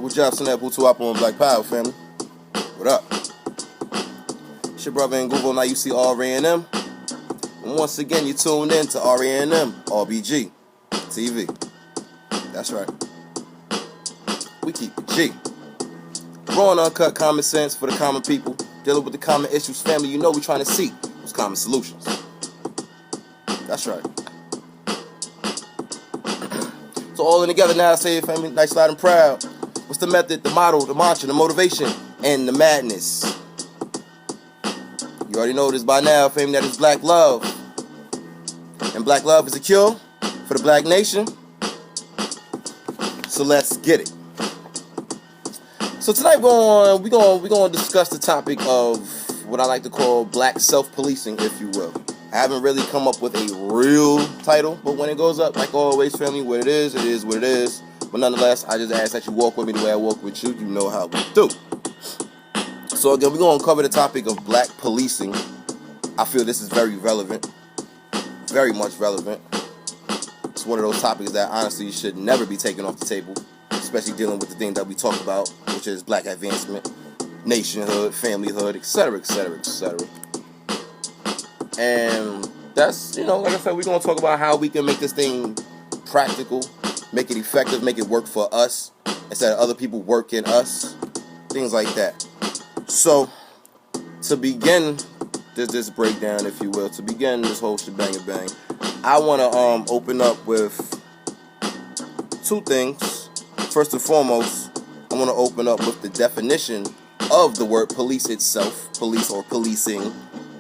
Good job, Snap, who up on Black Power, family. What up? It's your brother in Google, now you see R.A.M. And once again, you tuned in to R.A.M. RBG TV. That's right. We keep it G. Raw and uncut common sense for the common people. Dealing with the common issues, family, you know we trying to seek those common solutions. That's right. So all in together now, say it, family, nice, loud, and proud. What's the method, the motto, the mantra, the motivation, and the madness? You already know this by now, family, that is black love. And black love is a cure for the black nation. So let's get it. So tonight we're going to discuss the topic of what I like to call black self-policing, if you will. I haven't really come up with a real title, but when it goes up, like always, family, what it is what it is. But nonetheless, I just ask that you walk with me the way I walk with you. You know how we do. So again, we're going to cover the topic of black policing. I feel this is very relevant. Very much relevant. It's one of those topics that honestly should never be taken off the table, especially dealing with the thing that we talk about, which is black advancement, nationhood, familyhood, etc., etc., etc. And that's, like I said, we're going to talk about how we can make this thing practical, make it effective, make it work for us instead of other people working us, things like that. So, to begin this breakdown, if you will, to begin this whole shebang and bang, I want to open up with two things. First and foremost, I want to open up with the definition of the word police itself. Police or policing.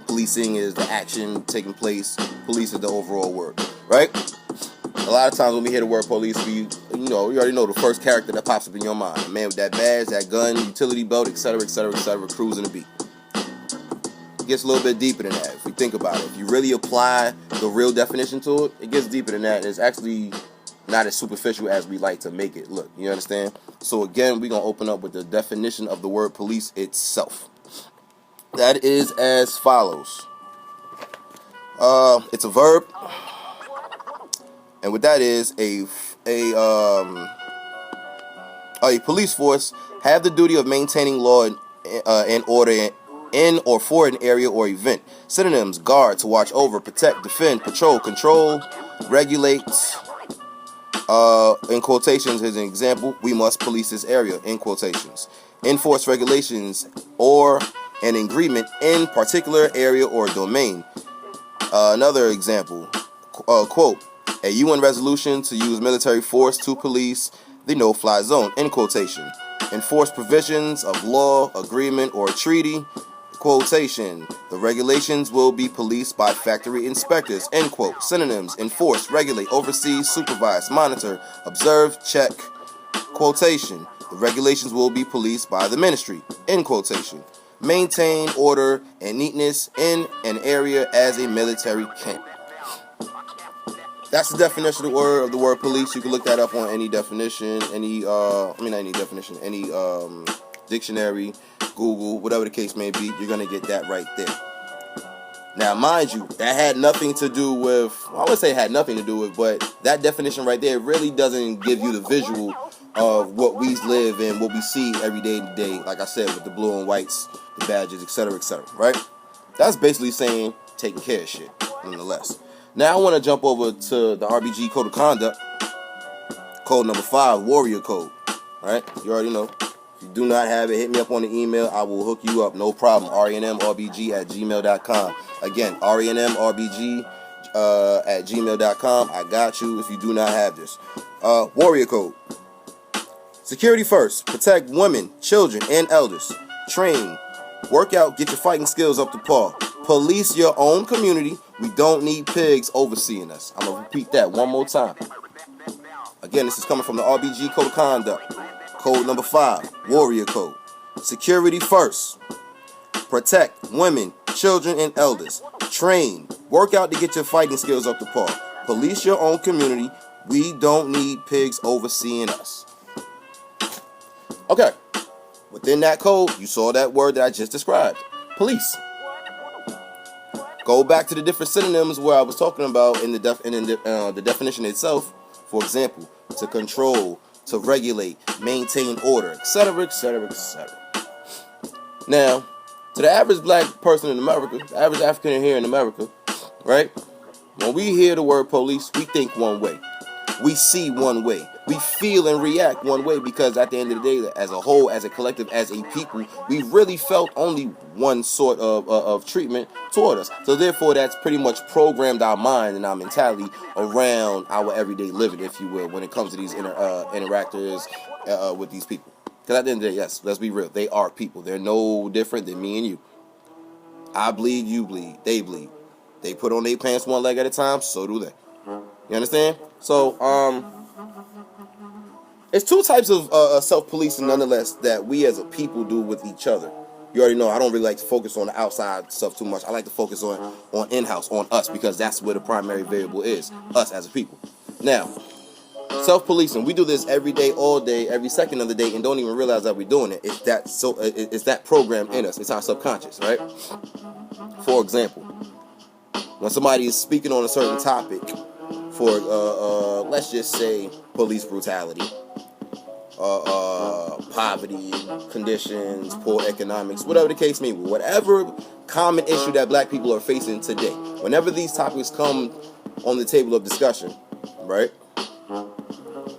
Policing is the action taking place. Police is the overall word, right? A lot of times when we hear the word police, you already know the first character that pops up in your mind. A man with that badge, that gun, utility belt, etc., etc., etc., cruising the beat. It gets a little bit deeper than that if we think about it. If you really apply the real definition to it, it gets deeper than that. And it's actually not as superficial as we like to make it look. You understand? So again, we're going to open up with the definition of the word police itself. That is as follows. It's a verb. And what that is, a police force have the duty of maintaining law and order in or for an area or event. Synonyms: guard, to watch over, protect, defend, patrol, control, regulate. In quotations, here's an example: we must police this area, in quotations. Enforce regulations or an agreement in particular area or domain. Another example, quote, a UN resolution to use military force to police the no-fly zone, in quotation. Enforce provisions of law, agreement, or treaty, quotation. The regulations will be policed by factory inspectors, end quote. Synonyms: enforce, regulate, oversee, supervise, monitor, observe, check, quotation. The regulations will be policed by the ministry, end quotation. Maintain order and neatness in an area as a military camp. That's the definition of the word police. You can look that up on any definition, any dictionary, Google, whatever the case may be. You're gonna get that right there. Now, mind you, that had nothing to do with. I would say it had nothing to do with, but that definition right there really doesn't give you the visual of what we live in, what we see every day to day. Like I said, with the blue and whites, the badges, etc., etc. Right? That's basically saying taking care of shit, nonetheless. Now I want to jump over to the RBG Code of Conduct, code number 5, Warrior Code. Alright, you already know. If you do not have it, hit me up on the email. I will hook you up, no problem. RANMRBG@gmail.com. Again, RANMRBG at gmail.com. I got you if you do not have this. Warrior Code. Security first. Protect women, children, and elders. Train. Work out. Get your fighting skills up to par. Police your own community. We don't need pigs overseeing us. I'm going to repeat that one more time. Again, this is coming from the RBG Code of Conduct. Code number 5, Warrior Code. Security first. Protect women, children, and elders. Train. Work out to get your fighting skills up to par. Police your own community. We don't need pigs overseeing us. Okay. Within that code, you saw that word that I just described. Police. Go back to the different synonyms where I was talking about in the definition itself. For example, to control, to regulate, maintain order, etc., etc., etc. Now, to the average black person in America, the average African here in America, right? When we hear the word police, we think one way. We see one way. We feel and react one way because at the end of the day, as a whole, as a collective, as a people, we really felt only one sort of treatment toward us. So therefore, that's pretty much programmed our mind and our mentality around our everyday living, if you will, when it comes to these interactors with these people. Because at the end of the day, yes, let's be real. They are people. They're no different than me and you. I bleed, you bleed, they bleed. They put on their pants one leg at a time, so do they. You understand? So, it's two types of self-policing, nonetheless, that we as a people do with each other. You already know I don't really like to focus on the outside stuff too much. I like to focus on in-house, on us, because that's where the primary variable is, us as a people. Now, self-policing, we do this every day, all day, every second of the day, and don't even realize that we're doing it. It's that program in us. It's our subconscious, right? For example, when somebody is speaking on a certain topic, for let's just say police brutality, poverty conditions, poor economics, whatever the case may be, whatever common issue that black people are facing today, whenever these topics come on the table of discussion, right,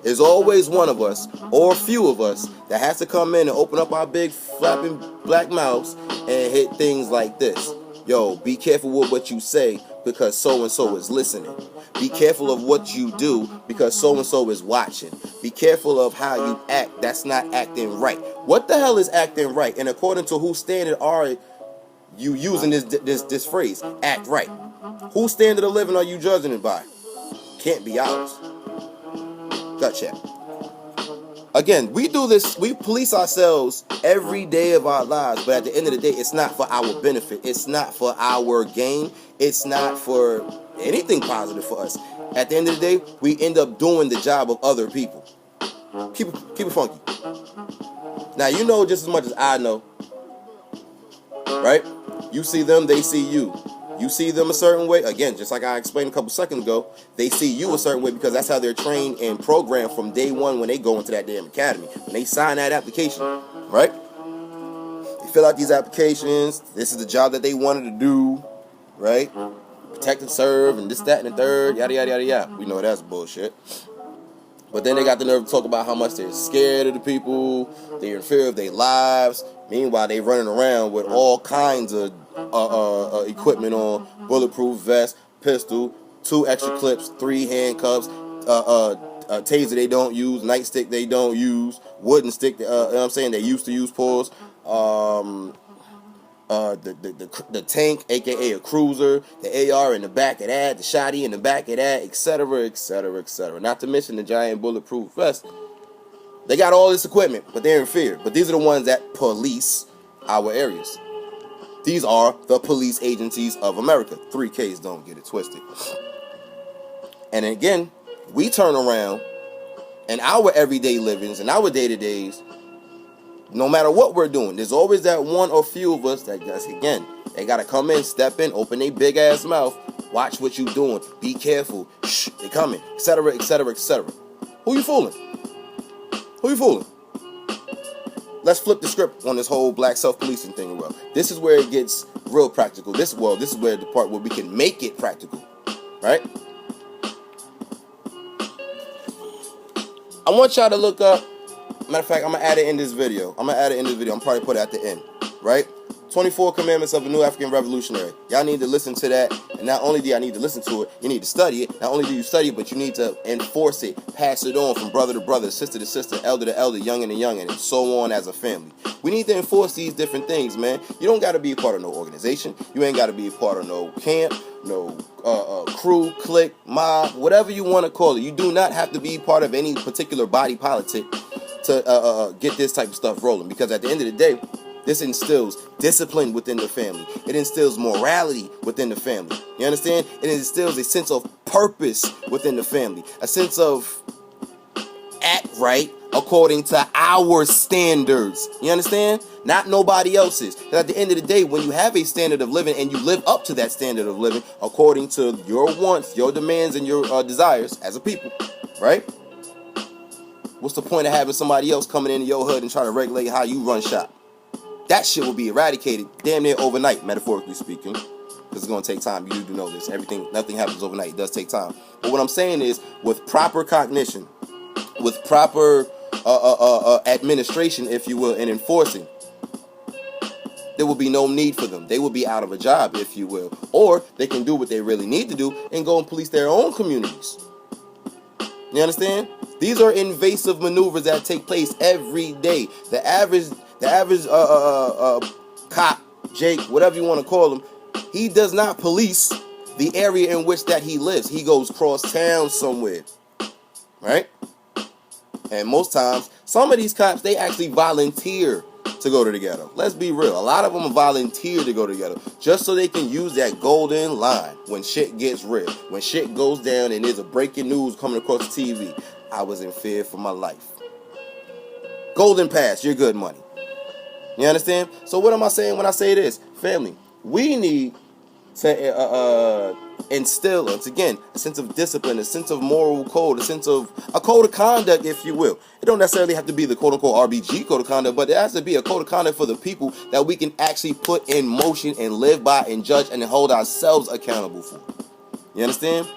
there's always one of us or a few of us that has to come in and open up our big flapping black mouths and hit things like this. Yo, be careful with what you say because so-and-so is listening. Be careful of what you do because so-and-so is watching. Be careful of how you act. That's not acting right. What the hell is acting right? And according to whose standard are you using this phrase, act right? Whose standard of living are you judging it by? Can't be ours. Gut check. Again, we do this, we police ourselves every day of our lives, but at the end of the day, it's not for our benefit. It's not for our gain. It's not for anything positive for us. At the end of the day, we end up doing the job of other people. Keep it funky. Now, you know just as much as I know, right? You see them, they see you. You see them a certain way. Again, just like I explained a couple seconds ago, they see you a certain way because that's how they're trained and programmed from day one when they go into that damn academy. When they sign that application, right? They fill out these applications. This is the job that they wanted to do, right? Protect and serve and this, that, and the third, yada, yada, yada, yada. We know that's bullshit. But then they got the nerve to talk about how much they're scared of the people. They're in fear of their lives. Meanwhile, they running around with all kinds of equipment on, bulletproof vest, pistol, 2 extra clips, 3 handcuffs, taser they don't use, nightstick they don't use, wooden stick, you know what I'm saying, they used to use pulls, the tank, aka a cruiser, the AR in the back of that, the shotty in the back of that, etc., etc., etc. Not to mention the giant bulletproof vest. They got all this equipment, but they're in fear. But these are the ones that police our areas. These are the police agencies of America. 3Ks, don't get it twisted. And again, we turn around in our everyday livings and our day-to-days, no matter what we're doing, there's always that one or few of us that, again, they got to come in, step in, open their big ass mouth, watch what you doing, be careful, shh, they coming, etc., etc., etc. Who you fooling? Who you fooling? Let's flip the script on this whole black self-policing thing. Well, this is where it gets real practical. This is where the part where we can make it practical, right? I want y'all to look up. Matter of fact, I'm gonna add it in this video. I'm probably put it at the end, right? 24 Commandments of a New African Revolutionary. Y'all need to listen to that. And not only do y'all need to listen to it, you need to study it. Not only do you study it, but you need to enforce it, pass it on from brother to brother, sister to sister, elder to elder, youngin' to youngin', and so on as a family. We need to enforce these different things, man. You don't got to be a part of no organization. You ain't got to be a part of no camp, no crew, clique, mob, whatever you want to call it. You do not have to be part of any particular body politic to get this type of stuff rolling. Because at the end of the day, this instills discipline within the family. It instills morality within the family. You understand? It instills a sense of purpose within the family. A sense of act right according to our standards. You understand? Not nobody else's. And at the end of the day, when you have a standard of living and you live up to that standard of living according to your wants, your demands, and your desires as a people, right? What's the point of having somebody else coming into your hood and try to regulate how you run shop? That shit will be eradicated damn near overnight, metaphorically speaking. Because it's going to take time. You do know this. Nothing happens overnight. It does take time. But what I'm saying is, with proper cognition, with proper administration, if you will, and enforcing, there will be no need for them. They will be out of a job, if you will. Or they can do what they really need to do and go and police their own communities. You understand? These are invasive maneuvers that take place every day. The average cop, Jake, whatever you want to call him, he does not police the area in which that he lives. He goes cross town somewhere, right? And most times, some of these cops, they actually volunteer to go to the ghetto. Let's be real. A lot of them volunteer to go to the ghetto just so they can use that golden line when shit gets real. When shit goes down and there's a breaking news coming across the TV. I was in fear for my life. Golden pass, you're good money. You understand? So what am I saying when I say this? Family, we need to instill, once again, a sense of discipline, a sense of moral code, a code of conduct, if you will. It don't necessarily have to be the quote-unquote RBG code of conduct, but it has to be a code of conduct for the people that we can actually put in motion and live by and judge and hold ourselves accountable for. You understand?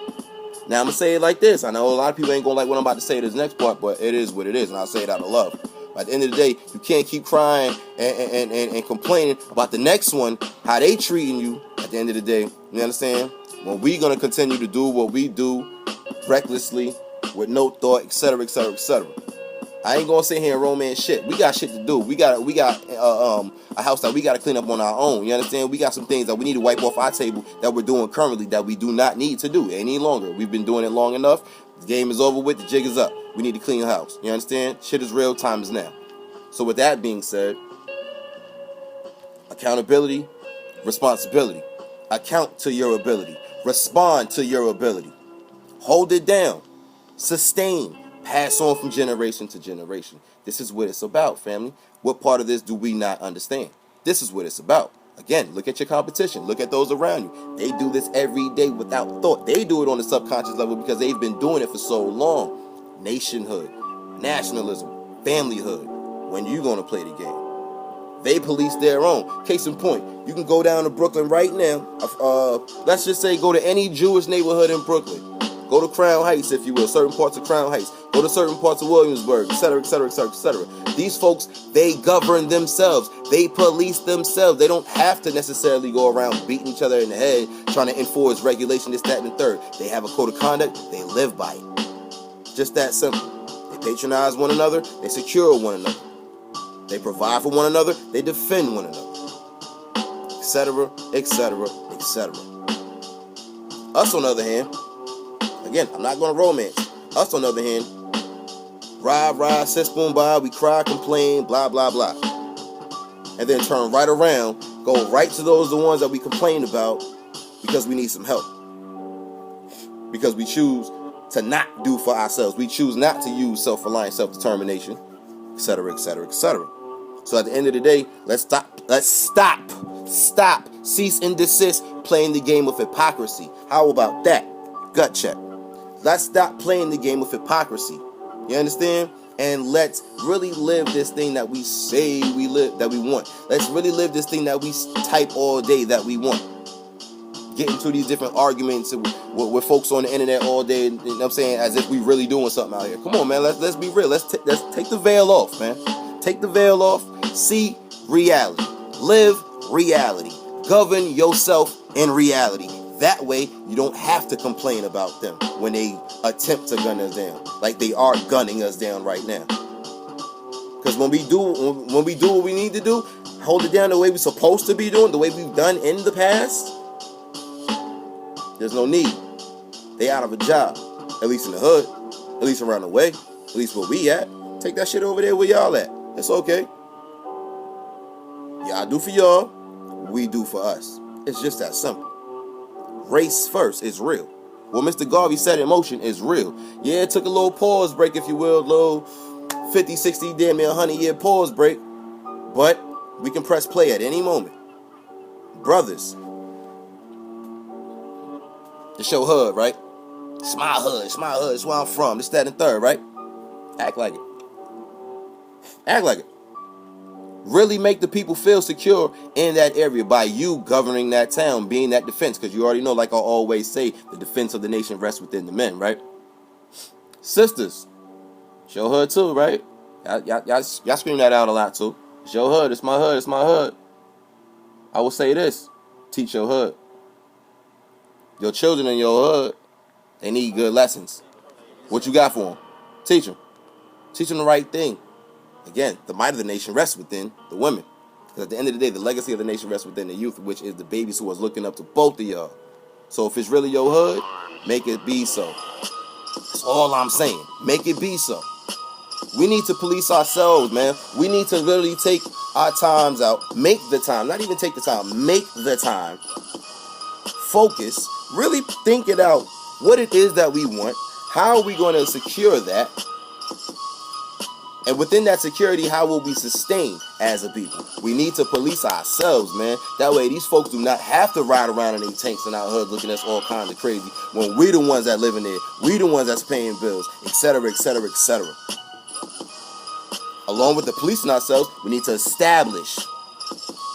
Now, I'm going to say it like this. I know a lot of people ain't going to like what I'm about to say this next part, but it is what it is, and I'll say it out of love. At the end of the day, you can't keep crying and complaining about the next one, how they treating you. At the end of the day, you understand? When we going to continue to do what we do recklessly, with no thought, etc., etc., etc. I ain't going to sit here and romance shit. We got shit to do. We got a house that we got to clean up on our own. You understand? We got some things that we need to wipe off our table that we're doing currently that we do not need to do any longer. We've been doing it long enough. The game is over with. The jig is up. We need to clean the house. You understand? Shit is real. Time is now. So with that being said, accountability, responsibility. Account to your ability. Respond to your ability. Hold it down. Sustain. Pass on from generation to generation. This is what it's about, family. What part of this do we not understand? This is what it's about. Again, look at your competition. Look at those around you. They do this every day without thought. They do it on a subconscious level because they've been doing it for so long. Nationhood, nationalism, familyhood. When you going to play the game? They police their own. Case in point, you can go down to Brooklyn right now. Let's just say go to any Jewish neighborhood in Brooklyn. Go to Crown Heights, if you will, certain parts of Crown Heights. Go to certain parts of Williamsburg, etc., etc., etc., etc. These folks, they govern themselves. They police themselves. They don't have to necessarily go around beating each other in the head, trying to enforce regulation, this, that, and the third. They have a code of conduct. They live by it. Just that simple. They patronize one another. They secure one another. They provide for one another. They defend one another, etc., etc., etc. Us, on the other hand, again, I'm not going to romance. Us, on the other hand, ride, sit spoon by, we cry, complain, blah, blah, blah. And then turn right around, go right to the ones that we complain about because we need some help. Because we choose to not do for ourselves. We choose not to use self-reliance, self-determination, etc., etc., etc. So at the end of the day, let's stop, cease and desist playing the game of hypocrisy. How about that? Gut check. Let's stop playing the game of hypocrisy. You understand? And let's really live this thing that we say we live, that we want. Let's really live this thing that we type all day that we want. Get into these different arguments with folks on the internet all day, you know what I'm saying, as if we really doing something out here. Come on, man, let's be real. Let's take the veil off, man. Take the veil off. See reality. Live reality. Govern yourself in reality. That way, you don't have to complain about them when they attempt to gun us down, like they are gunning us down right now. Because when we do what we need to do, hold it down the way we're supposed to be doing, the way we've done in the past, there's no need. They out of a job, at least in the hood, at least around the way, at least where we at. Take that shit over there where y'all at. It's okay. Y'all do for y'all, we do for us. It's just that simple. Race first is real. What Mr. Garvey said in motion is real. Yeah, it took a little pause break, if you will, a little 50, 60, damn near 100-year pause break. But we can press play at any moment. Brothers. The show hood, right? It's my hood, it's where I'm from, this, that, and third, right? Act like it. Act like it. Really make the people feel secure in that area by you governing that town, being that defense. Because you already know, like I always say, the defense of the nation rests within the men, right? Sisters, show her too, right? Y'all scream that out a lot too. Show her, it's my hood, it's my hood. I will say this, teach your hood. Your children in your hood, they need good lessons. What you got for them? Teach them. Teach them the right thing. Again, the might of the nation rests within the women. Because at the end of the day, the legacy of the nation rests within the youth, which is the babies who are looking up to both of y'all. So if it's really your hood, make it be so. That's all I'm saying. Make it be so. We need to police ourselves, man. We need to really take our times out. Make the time. Not even take the time. Make the time. Focus. Really think it out. What it is that we want. How are we going to secure that? And within that security, how will we sustain as a people? We need to police ourselves, man. That way these folks do not have to ride around in their tanks and out hood looking at us all kinds of crazy when we the ones that live in there. We the ones that's paying bills, etc., etc., etc. Along with the policing ourselves, we need to establish,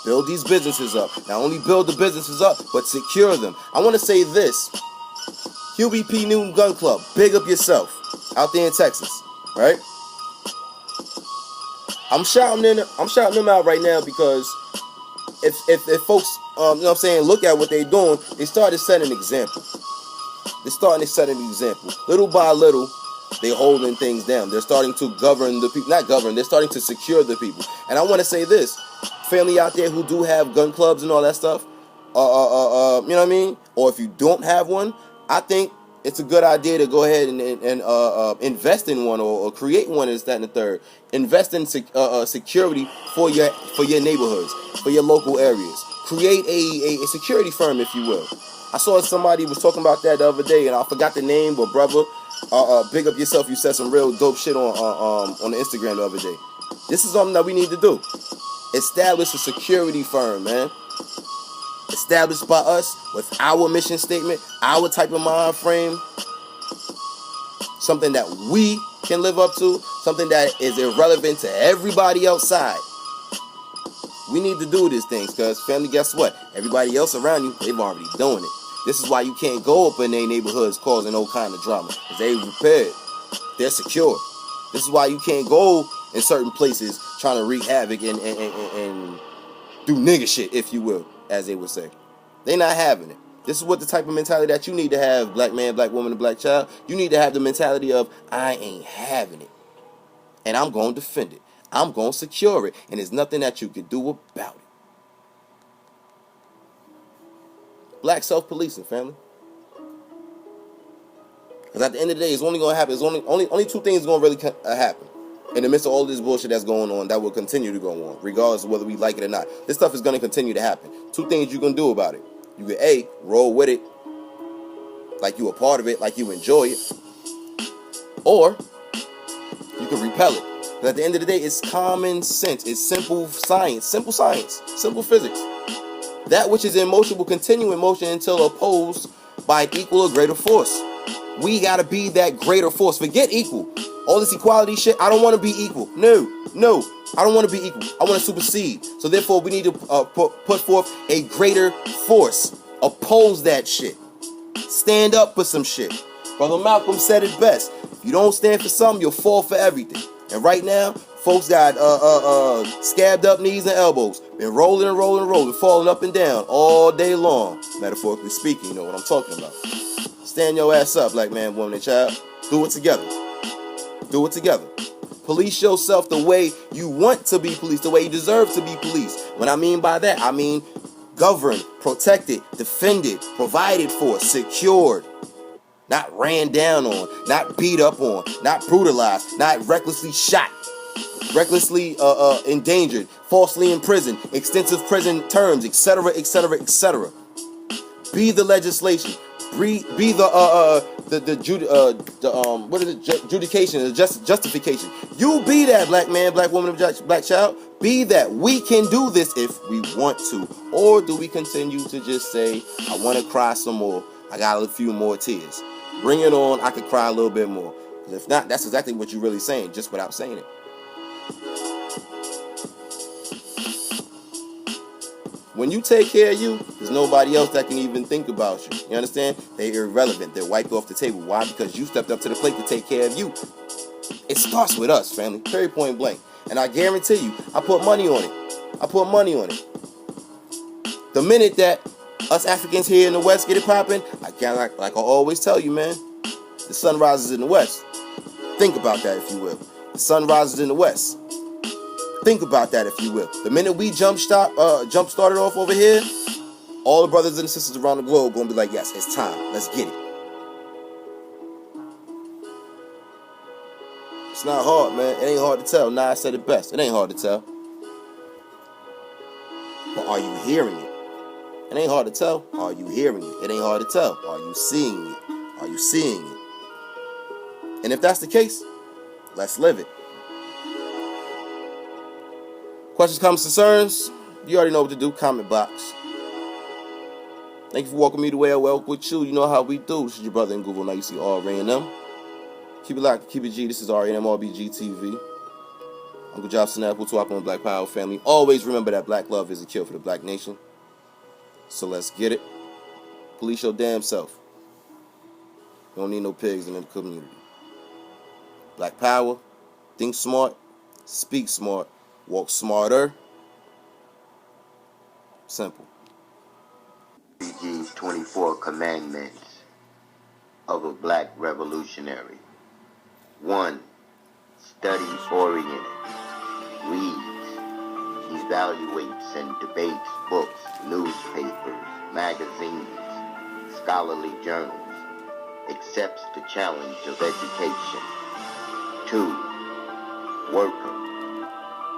build these businesses up. Not only build the businesses up, but secure them. I want to say this. QBP Newton Gun Club, big up yourself out there in Texas, right? I'm shouting them out right now because if folks, you know what I'm saying, look at what they're doing, they started setting an example. They're starting to set an example. Little by little, they're holding things down. They're starting to govern the people. Not govern, they're starting to secure the people. And I want to say this. Family out there who do have gun clubs and all that stuff, you know what I mean? Or if you don't have one, I think it's a good idea to go ahead and invest in one or create one, and that and the third. Invest in security for your neighborhoods, for your local areas. Create a security firm, if you will. I saw somebody was talking about that the other day, and I forgot the name, but brother, big up yourself. You said some real dope shit on the Instagram the other day. This is something that we need to do. Establish a security firm, man. Established by us with our mission statement, our type of mind frame, something that we can live up to, something that is irrelevant to everybody outside. We need to do these things because, family, guess what? Everybody else around you, they've already doing it. This is why you can't go up in their neighborhoods causing all kind of drama, because they prepared. They're secure. This is why you can't go in certain places trying to wreak havoc and do nigga shit, if you will, as they would say. They not having it. This is what the type of mentality that you need to have, black man, black woman, and black child. You need to have the mentality of, I ain't having it. And I'm going to defend it. I'm going to secure it. And there's nothing that you can do about it. Black self-policing, family. Because at the end of the day, it's only going to happen. It's only two things going to really happen. In the midst of all this bullshit that's going on, that will continue to go on, regardless of whether we like it or not. This stuff is going to continue to happen. Two things you can do about it. You can A, roll with it, like you a part of it, like you enjoy it. Or, you can repel it. Because at the end of the day, it's common sense. It's simple science, simple physics. That which is in motion will continue in motion until opposed by an equal or greater force. We got to be that greater force. Forget equal. All this equality shit, I don't want to be equal. No, I don't want to be equal. I want to supersede. So therefore, we need to put forth a greater force. Oppose that shit. Stand up for some shit. Brother Malcolm said it best. If you don't stand for something, you'll fall for everything. And right now, folks got scabbed up knees and elbows. Been rolling, falling up and down all day long. Metaphorically speaking, you know what I'm talking about. Stand your ass up, black man, woman, and child. Do it together. Do it together. Police yourself the way you want to be policed, the way you deserve to be policed. What I mean by that, I mean governed, protected, defended, provided for, secured. Not ran down on, not beat up on, not brutalized, not recklessly shot, recklessly endangered, falsely imprisoned, extensive prison terms, etc., etc., etc. Be the legislation. Be the justification, the justification. You be that, black man, black woman, black child. Be that. We can do this if we want to. Or do we continue to just say, I want to cry some more. I got a few more tears. Bring it on. I could cry a little bit more. Because if not, that's exactly what you're really saying, just without saying it. When you take care of you, there's nobody else that can even think about you. You understand? They're irrelevant. They're wiped off the table. Why? Because you stepped up to the plate to take care of you. It starts with us, family. Very point blank. And I guarantee you, I put money on it. The minute that us Africans here in the West get it popping, like I always tell you, man, the sun rises in the West. Think about that, if you will. The sun rises in the West. Think about that, if you will. The minute we jump started off over here, all the brothers and sisters around the globe gonna be like, yes, it's time. Let's get it. It's not hard, man. It ain't hard to tell. Nah, I said it best. It ain't hard to tell. But are you hearing it? It ain't hard to tell. Are you hearing it? It ain't hard to tell. Are you seeing it? Are you seeing it? And if that's the case, let's live it. Questions, comments, concerns? You already know what to do. Comment box. Thank you for welcoming me the way I welcome with you. You know how we do. This is your brother in Google. Now you see R&M. Keep it locked. Keep it G. This is R&M RBG TV. Uncle Job Snapple, talking with Black Power family. Always remember that black love is a cure for the black nation. So let's get it. Police your damn self. You don't need no pigs in the community. Black Power. Think smart. Speak smart. Walk smarter. Simple. BOOGIE'S 24 Commandments of a Black Revolutionary. 1. Study-oriented. Reads, evaluates, and debates books, newspapers, magazines, scholarly journals. Accepts the challenge of education. 2. Worker.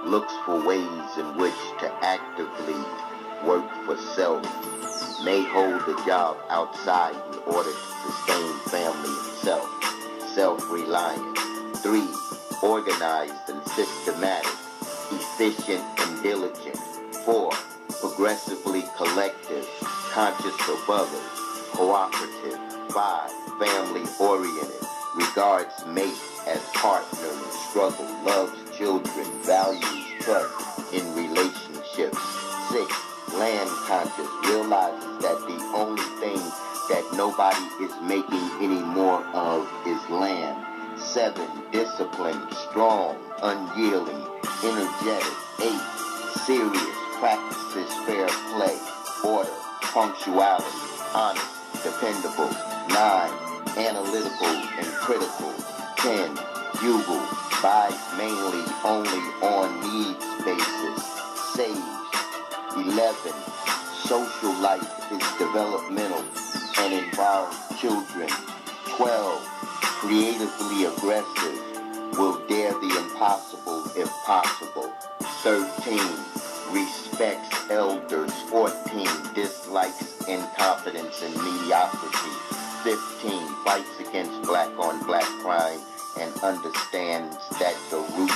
Looks for ways in which to actively work for self. May hold a job outside in order to sustain family and self. Self-reliant. 3. Organized and systematic. Efficient and diligent. 4. Progressively collective. Conscious of others. Cooperative. 5. Family-oriented. Regards mate as partner in struggle. Loves children. Values trust in relationships. 6. Land conscious. Realizes that the only thing that nobody is making any more of is land. 7. Disciplined, strong, unyielding, energetic. 8. Serious, practices fair play, order, punctuality, honest, dependable. 9. Analytical and critical. 10. Bugle, buys mainly only on needs basis. Saves. 11. Social life is developmental and involves children. 12. Creatively aggressive, will dare the impossible if possible. 13. Respects elders. 14. Dislikes incompetence and mediocrity. 15. Fights against black-on-black crime and understands that the root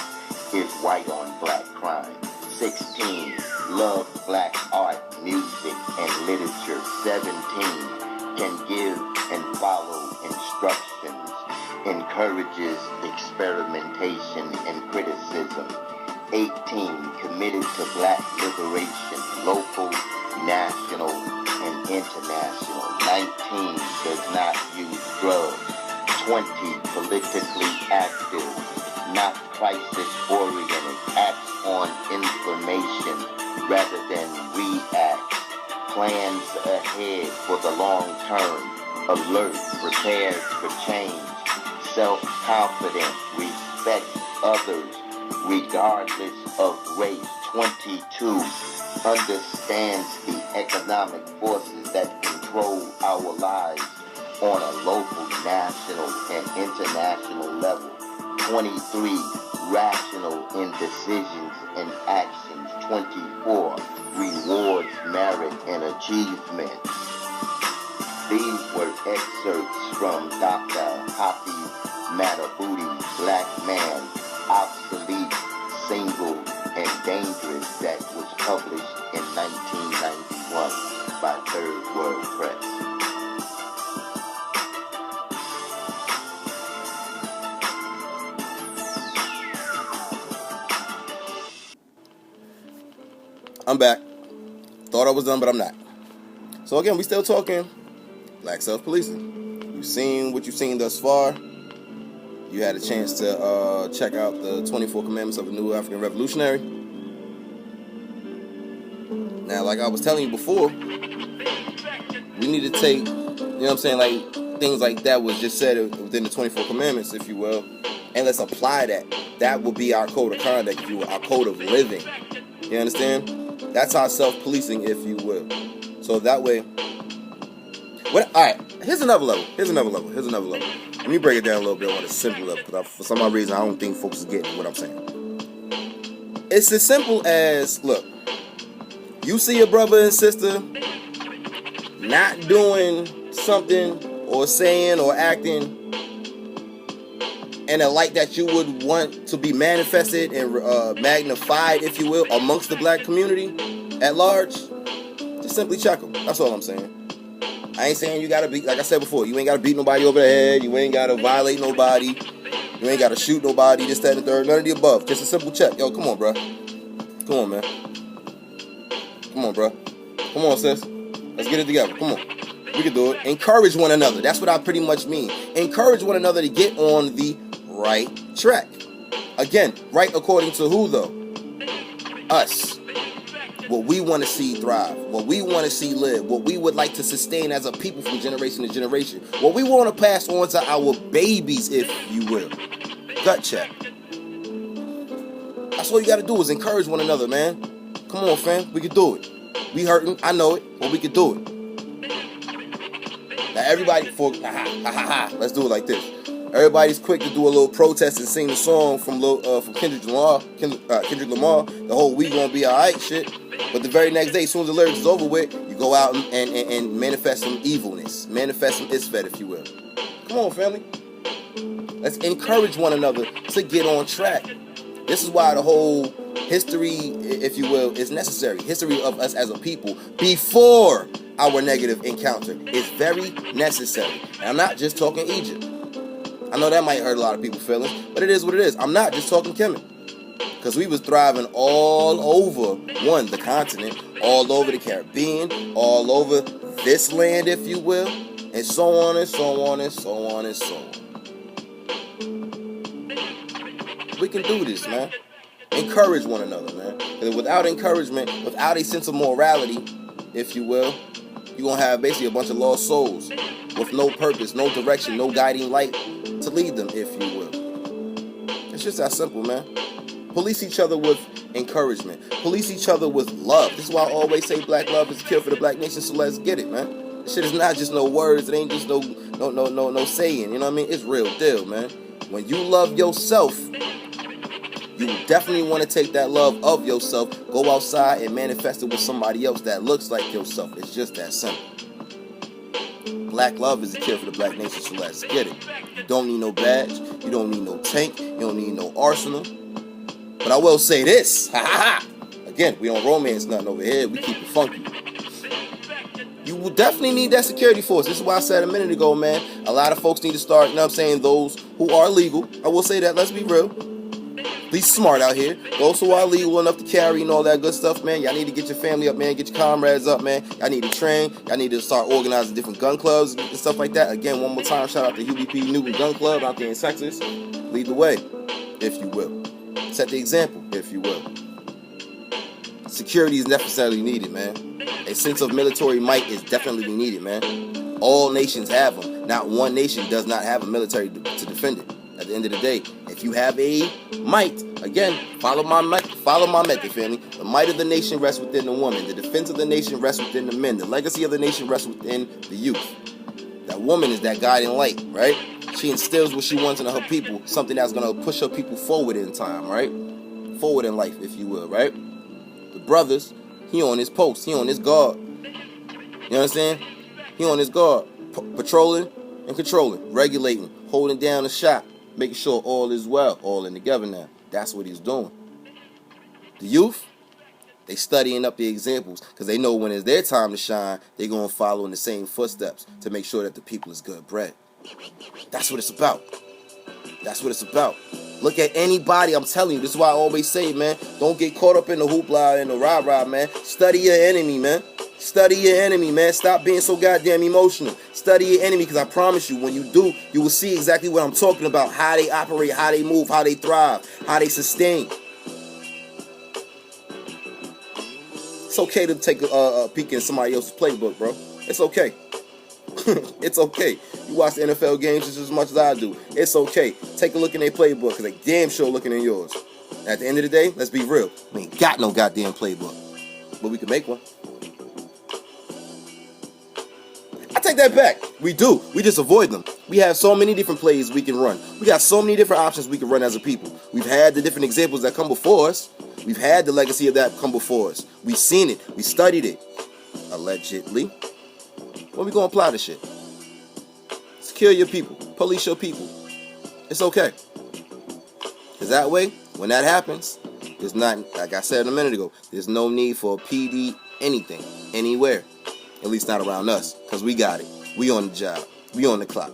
is white-on-black crime. 16. Loves black art, music, and literature. 17. Can give and follow instructions. Encourages experimentation and criticism. 18. Committed to black liberation, local, national, and international. 19. Does not use drugs. 20. Politically active, not crisis-oriented, acts on information rather than reacts, plans ahead for the long term, alert, prepared for change, self-confident, respects others regardless of race. 22. Understands the economic forces that control our lives on a local, national, and international level. 23. Rational in decisions and actions. 24. Rewards merit and achievement. These were excerpts from Dr. Hafiz Madhubuty's Black Man, Obsolete, Single, and Dangerous, that was published in 1991 by Third World Press. I'm back. Thought I was done, but I'm not. So again, we still talking black self-policing. You've seen what you've seen thus far. You had a chance to check out the 24 Commandments of a New African Revolutionary. Now, like I was telling you before, we need to take, you know what I'm saying, like things like that was just said within the 24 Commandments, if you will, and let's apply that. That will be our code of conduct, if you will, our code of living. You understand? That's our self-policing, if you will. So that way, alright, here's another level. Let me break it down a little bit on a simple level, because for some odd reason, I don't think folks is getting what I'm saying. It's as simple as, look, you see a brother and sister not doing something or saying or acting in a light that you would want to be manifested and magnified, if you will, amongst the black community at large, just simply check them. That's all I'm saying. I ain't saying you gotta be, like I said before, you ain't gotta beat nobody over the head, you ain't gotta violate nobody, you ain't gotta shoot nobody, this, that, and the third, none of the above. Just a simple check. Yo, come on, bro. Come on, man. Come on, bro. Come on, sis. Let's get it together. Come on. We can do it. Encourage one another. That's what I pretty much mean. Encourage one another to get on the right track. Again, right according to who, though? Us. What we want to see thrive. What we want to see live. What we would like to sustain as a people from generation to generation. What we want to pass on to our babies, if you will. Gut check. That's all you got to do is encourage one another, man. Come on, fam. We can do it. We hurting. I know it. But we can do it. Now, everybody, let's do it like this. Everybody's quick to do a little protest and sing the song from Kendrick Lamar. The whole "we gonna be alright" shit. But the very next day, as soon as the lyrics is over with, you go out and manifest some evilness, manifest some isfet, if you will. Come on, family. Let's encourage one another to get on track. This is why the whole history, if you will, is necessary. History of us as a people before our negative encounter is very necessary. And I'm not just talking Egypt. I know that might hurt a lot of people's feelings, but it is what it is. I'm not just talking Kemet. Because we was thriving all over, the continent, all over the Caribbean, all over this land, if you will, and so on and so on and so on and so on. We can do this, man. Encourage one another, man. Because without encouragement, without a sense of morality, if you will, you're going to have basically a bunch of lost souls with no purpose, no direction, no guiding light to lead them, if you will. It's just that simple, man. Police each other with encouragement. Police each other with love. This is why I always say black love is a cure for the black nation, so let's get it, man. This shit is not just no words. It ain't just no saying. You know what I mean? It's real deal, man. When you love yourself, you definitely want to take that love of yourself, go outside and manifest it with somebody else that looks like yourself. It's just that simple. Black love is a cure for the black nation, so let's get it. You don't need no badge. You don't need no tank. You don't need no arsenal. But I will say this. Again, we don't romance nothing over here. We keep it funky. You will definitely need that security force. This is why I said a minute ago, man. A lot of folks need to start, you know what I'm saying, those who are legal. I will say that, let's be real. Be smart out here. Those who are legal enough to carry and all that good stuff, man. Y'all need to get your family up, man. Get your comrades up, man. Y'all need to train. Y'all need to start organizing different gun clubs and stuff like that. Again, one more time, shout out to UBP Newton Gun Club out there in Texas. Lead the way, if you will. Set the example, if you will. Security is necessarily needed, man. A sense of military might is definitely needed, man. All nations have them. Not one nation does not have a military to defend it. At the end of the day, if you have a might, again, follow my method, family. The might of the nation rests within the woman. The defense of the nation rests within the men. The legacy of the nation rests within the youth. That woman is that guiding light, right? She instills what she wants into her people, something that's going to push her people forward in time, right? Forward in life, if you will, right? The brothers, he on his post, he on his guard. You understand? He on his guard, patrolling and controlling, regulating, holding down the shop, making sure all is well, all in together now. That's what he's doing. The youth, they studying up the examples because they know when it's their time to shine, they're going to follow in the same footsteps to make sure that the people is good bred. That's what it's about. That's what it's about. Look at anybody. I'm telling you, this is why I always say, man, don't get caught up in the hoopla and the rah-rah, man. Study your enemy, man. Study your enemy, man. Stop being so goddamn emotional. Study your enemy, because I promise you, when you do, you will see exactly what I'm talking about. How they operate, how they move, how they thrive, how they sustain. It's okay to take a peek in somebody else's playbook, bro. It's okay. It's okay. You watch the NFL games just as much as I do. It's okay. Take a look in their playbook, because they damn sure looking in yours. At the end of the day, let's be real. We ain't got no goddamn playbook. But we can make one. I take that back. We do. We just avoid them. We have so many different plays we can run. We got so many different options we can run as a people. We've had the different examples that come before us. We've had the legacy of that come before us. We've seen it. We studied it. Allegedly. When we gonna apply this shit? Secure your people. Police your people. It's okay. Because that way, when that happens, there's not, like I said a minute ago, there's no need for a PD anything, anywhere. At least not around us. Because we got it. We on the job. We on the clock.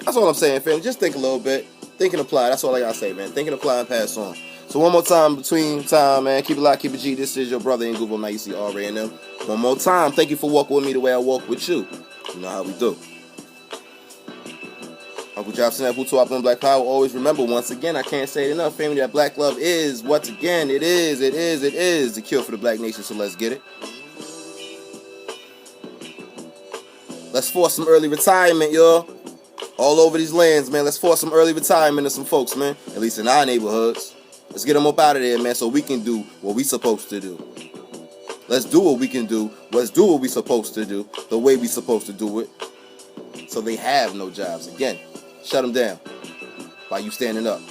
That's all I'm saying, fam. Just think a little bit. Think and apply. That's all I gotta say, man. Think and apply and pass on. So one more time, between time, man. Keep it locked, keep it G. This is your brother in Google. Now you see RA and them. One more time. Thank you for walking with me the way I walk with you. You know how we do. Uncle Jobson, that Bluetooth up on Black Power. Always remember, once again, I can't say it enough, family, that black love is, once again, it is the cure for the black nation. So let's get it. Let's force some early retirement, y'all. All over these lands, man. Let's force some early retirement of some folks, man. At least in our neighborhoods. Let's get them up out of there, man, so we can do what we supposed to do. Let's do what we can do. Let's do what we supposed to do, the way we supposed to do it. So they have no jobs. Again, shut them down by you standing up.